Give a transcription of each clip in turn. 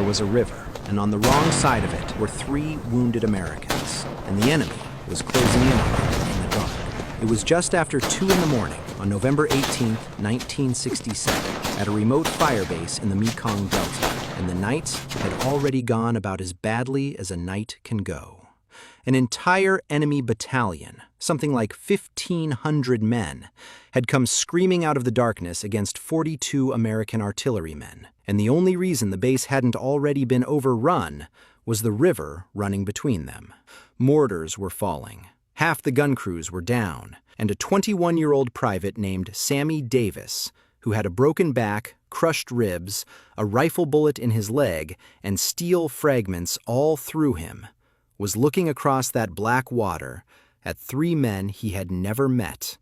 there was a river, and on the wrong side of it were 3 wounded Americans, and the enemy was closing in on them in the dark. It was just after 2 in the morning on November 18, 1967, at a remote firebase in the Mekong Delta, and the night had already gone about as badly as a night can go. An entire enemy battalion, something like 1,500 men, had come screaming out of the darkness against 42 American artillerymen, and the only reason the base hadn't already been overrun was the river running between them. Mortars were falling, half the gun crews were down, and a 21-year-old private named Sammy Davis, who had a broken back, crushed ribs, a rifle bullet in his leg, and steel fragments all through him, was looking across that black water at 3 men he had never met,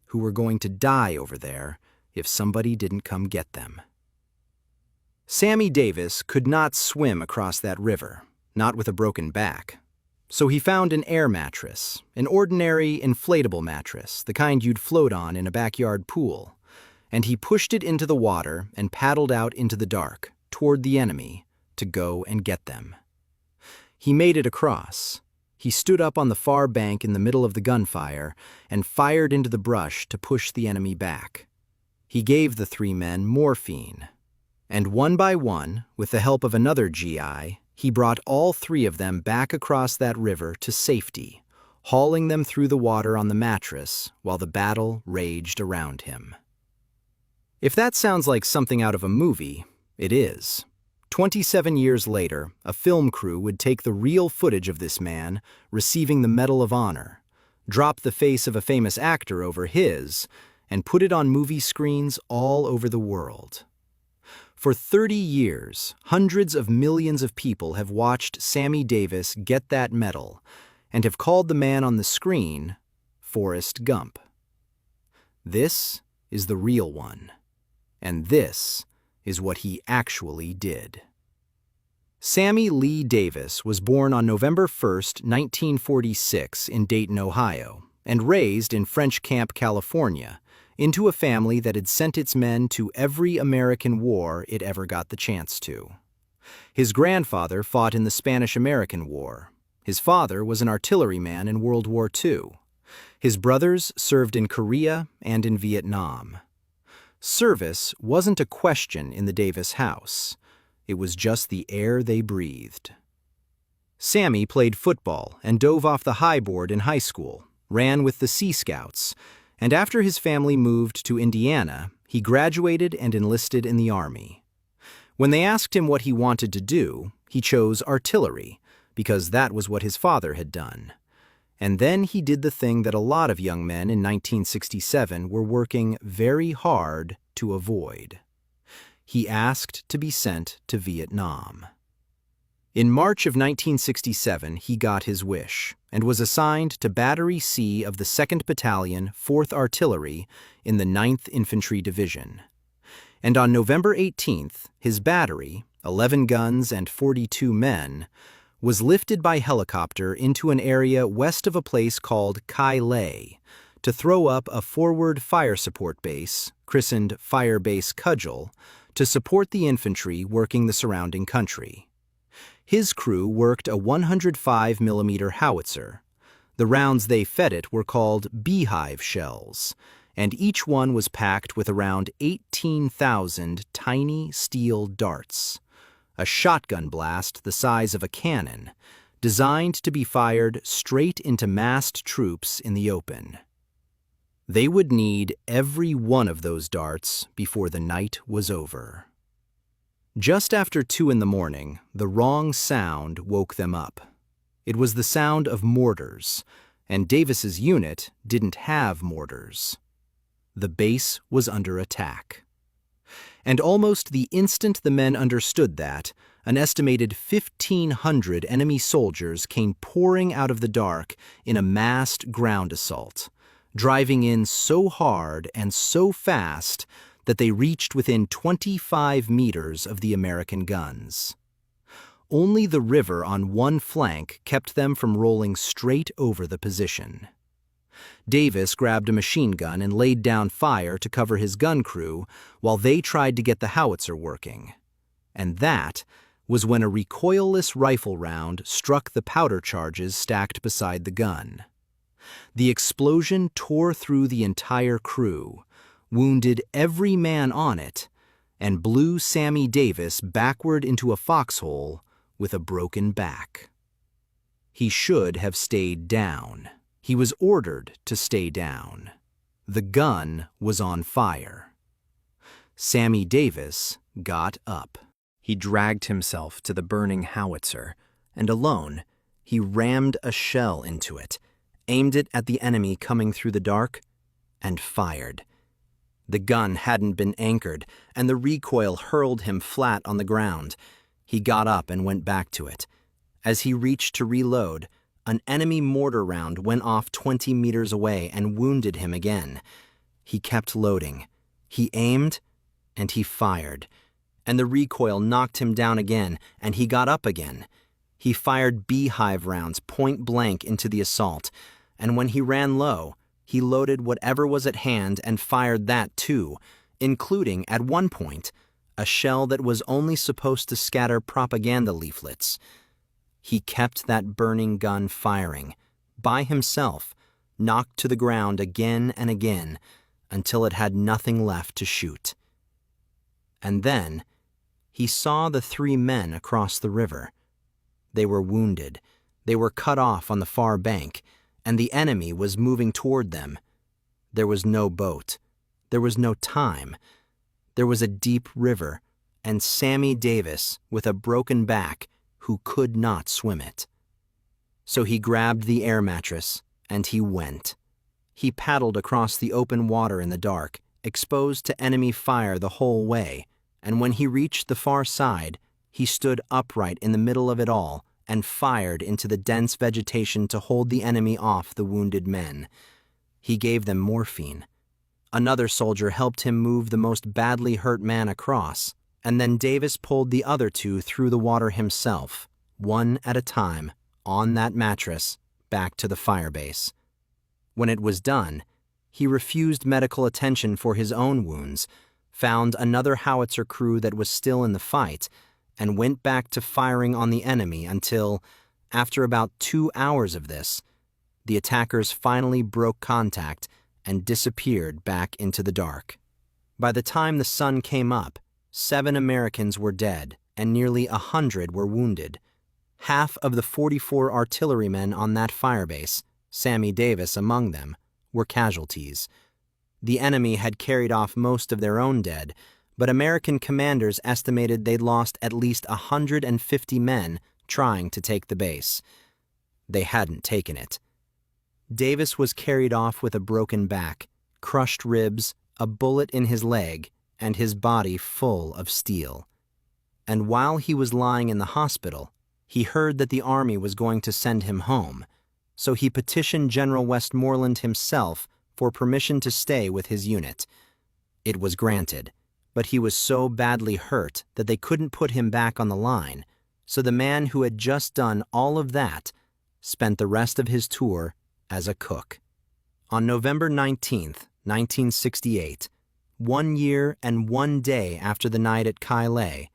who were going to die over there if somebody didn't come get them. Sammy Davis could not swim across that river, not with a broken back. So he found an air mattress, an ordinary inflatable mattress, the kind you'd float on in a backyard pool, and he pushed it into the water and paddled out into the dark, toward the enemy, to go and get them. He made it across. He stood up on the far bank in the middle of the gunfire and fired into the brush to push the enemy back. He gave the 3 men morphine, and one by one, with the help of another GI, he brought all 3 of them back across that river to safety, hauling them through the water on the mattress while the battle raged around him. If that sounds like something out of a movie, it is. 27 years later, a film crew would take the real footage of this man receiving the Medal of Honor, drop the face of a famous actor over his, and put it on movie screens all over the world. For 30 years, hundreds of millions of people have watched Sammy Davis get that medal and have called the man on the screen Forrest Gump. This is the real one, and this is what he actually did. Sammy Lee Davis was born on November 1, 1946 in Dayton, Ohio, and raised in French Camp, California, into a family that had sent its men to every American war it ever got the chance to. His grandfather fought in the Spanish-American War. His father was an artilleryman in World War II. His brothers served in Korea and in Vietnam. Service wasn't a question in the Davis house. It was just the air they breathed. Sammy played football and dove off the high board in high school, ran with the Sea Scouts, and after his family moved to Indiana, he graduated and enlisted in the Army. When they asked him what he wanted to do, he chose artillery, because that was what his father had done. And then he did the thing that a lot of young men in 1967 were working very hard to avoid. He asked to be sent to Vietnam. In March of 1967, he got his wish and was assigned to Battery C of the 2nd Battalion, 4th Artillery in the 9th Infantry Division. And on November 18th, his battery, 11 guns and 42 men, was lifted by helicopter into an area west of a place called Kai Lay to throw up a forward fire support base, christened Firebase Cudgel, to support the infantry working the surrounding country. His crew worked a 105mm howitzer. The rounds they fed it were called beehive shells, and each one was packed with around 18,000 tiny steel darts, a shotgun blast the size of a cannon, designed to be fired straight into massed troops in the open. They would need every one of those darts before the night was over. Just after 2 in the morning, the wrong sound woke them up. It was the sound of mortars, and Davis's unit didn't have mortars. The base was under attack. And almost the instant the men understood that, an estimated 1,500 enemy soldiers came pouring out of the dark in a massed ground assault, driving in so hard and so fast that they reached within 25 meters of the American guns. Only the river on one flank kept them from rolling straight over the position. Davis grabbed a machine gun and laid down fire to cover his gun crew while they tried to get the howitzer working. And that was when a recoilless rifle round struck the powder charges stacked beside the gun. The explosion tore through the entire crew, wounded every man on it, and blew Sammy Davis backward into a foxhole with a broken back. He should have stayed down. He was ordered to stay down. The gun was on fire. Sammy Davis got up. He dragged himself to the burning howitzer, and alone, he rammed a shell into it, aimed it at the enemy coming through the dark, and fired. The gun hadn't been anchored, and the recoil hurled him flat on the ground. He got up and went back to it. As he reached to reload, an enemy mortar round went off 20 meters away and wounded him again. He kept loading. He aimed, and he fired. And the recoil knocked him down again, and he got up again. He fired beehive rounds point blank into the assault, and when he ran low, he loaded whatever was at hand and fired that too, including, at one point, a shell that was only supposed to scatter propaganda leaflets. He kept that burning gun firing, by himself, knocked to the ground again and again, until it had nothing left to shoot. And then, he saw the 3 men across the river. They were wounded. They were cut off on the far bank, and the enemy was moving toward them. There was no boat. There was no time. There was a deep river, and Sammy Davis, with a broken back, who could not swim it. So he grabbed the air mattress, and he went. He paddled across the open water in the dark, exposed to enemy fire the whole way, and when he reached the far side, he stood upright in the middle of it all and fired into the dense vegetation to hold the enemy off the wounded men. He gave them morphine. Another soldier helped him move the most badly hurt man across, and then Davis pulled the other 2 through the water himself, one at a time, on that mattress, back to the firebase. When it was done, he refused medical attention for his own wounds, found another howitzer crew that was still in the fight, and went back to firing on the enemy until, after about 2 hours of this, the attackers finally broke contact and disappeared back into the dark. By the time the sun came up, 7 Americans were dead and nearly 100 were wounded. Half of the 44 artillerymen on that firebase, Sammy Davis among them, were casualties. The enemy had carried off most of their own dead, but American commanders estimated they'd lost at least 150 men trying to take the base. They hadn't taken it. Davis was carried off with a broken back, crushed ribs, a bullet in his leg, and his body full of steel. And while he was lying in the hospital, he heard that the Army was going to send him home, so he petitioned General Westmoreland himself for permission to stay with his unit. It was granted, but he was so badly hurt that they couldn't put him back on the line, so the man who had just done all of that spent the rest of his tour as a cook. On November 19th, 1968, 1 year and 1 day after the night at Kylie,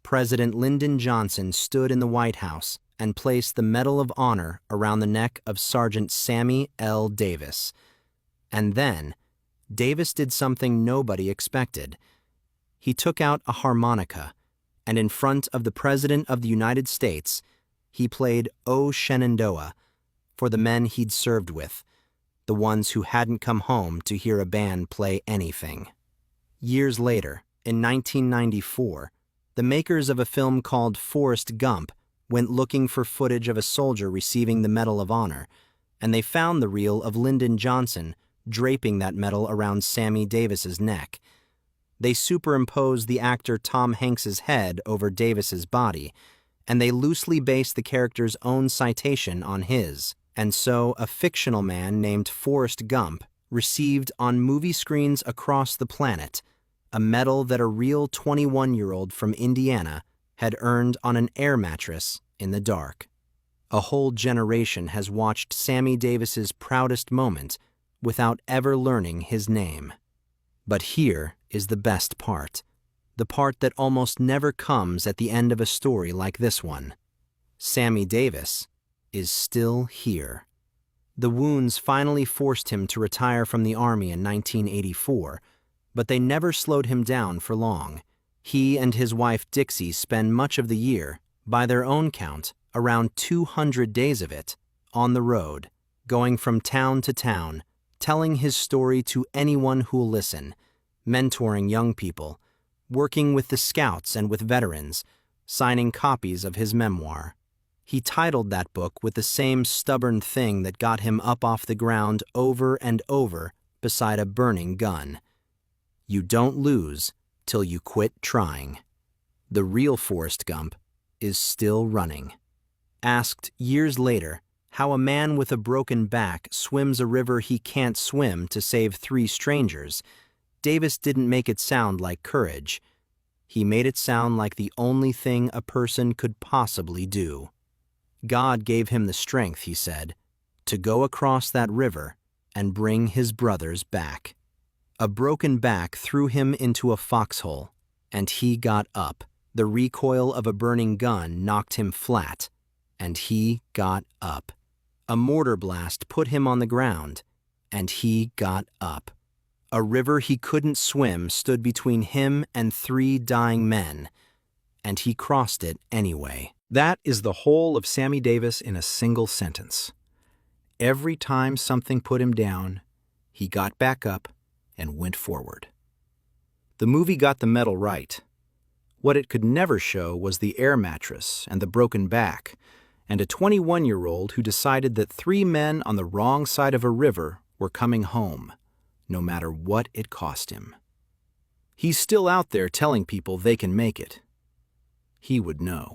President Lyndon Johnson stood in the White House and placed the Medal of Honor around the neck of Sergeant Sammy L. Davis. And then, Davis did something nobody expected. He took out a harmonica, and in front of the President of the United States, he played O Shenandoah for the men he'd served with, the ones who hadn't come home to hear a band play anything. Years later, in 1994, the makers of a film called Forrest Gump went looking for footage of a soldier receiving the Medal of Honor, and they found the reel of Lyndon Johnson draping that medal around Sammy Davis's neck. They superimposed the actor Tom Hanks's head over Davis's body, and they loosely based the character's own citation on his. And so a fictional man named Forrest Gump received on movie screens across the planet a medal that a real 21-year-old from Indiana had earned on an air mattress in the dark. A whole generation has watched Sammy Davis's proudest moment without ever learning his name. But here is the best part. the part that almost never comes at the end of a story like this one. Sammy Davis is still here. The wounds finally forced him to retire from the Army in 1984, but they never slowed him down for long. He and his wife Dixie spend much of the year, by their own count, around 200 days of it, on the road, going from town to town, telling his story to anyone who'll listen, mentoring young people, working with the scouts and with veterans, signing copies of his memoir. He titled that book with the same stubborn thing that got him up off the ground over and over beside a burning gun. You don't lose till you quit trying. The real Forrest Gump is still running. Asked years later how a man with a broken back swims a river he can't swim to save 3 strangers, Davis didn't make it sound like courage. He made it sound like the only thing a person could possibly do. God gave him the strength, he said, to go across that river and bring his brothers back. A broken back threw him into a foxhole, and he got up. The recoil of a burning gun knocked him flat, and he got up. A mortar blast put him on the ground, and he got up. A river he couldn't swim stood between him and 3 dying men, and he crossed it anyway. That is the whole of Sammy Davis in a single sentence. Every time something put him down, he got back up and went forward. The movie got the medal right. What it could never show was the air mattress and the broken back, and a 21-year-old who decided that 3 men on the wrong side of a river were coming home, no matter what it cost him. He's still out there telling people they can make it. He would know.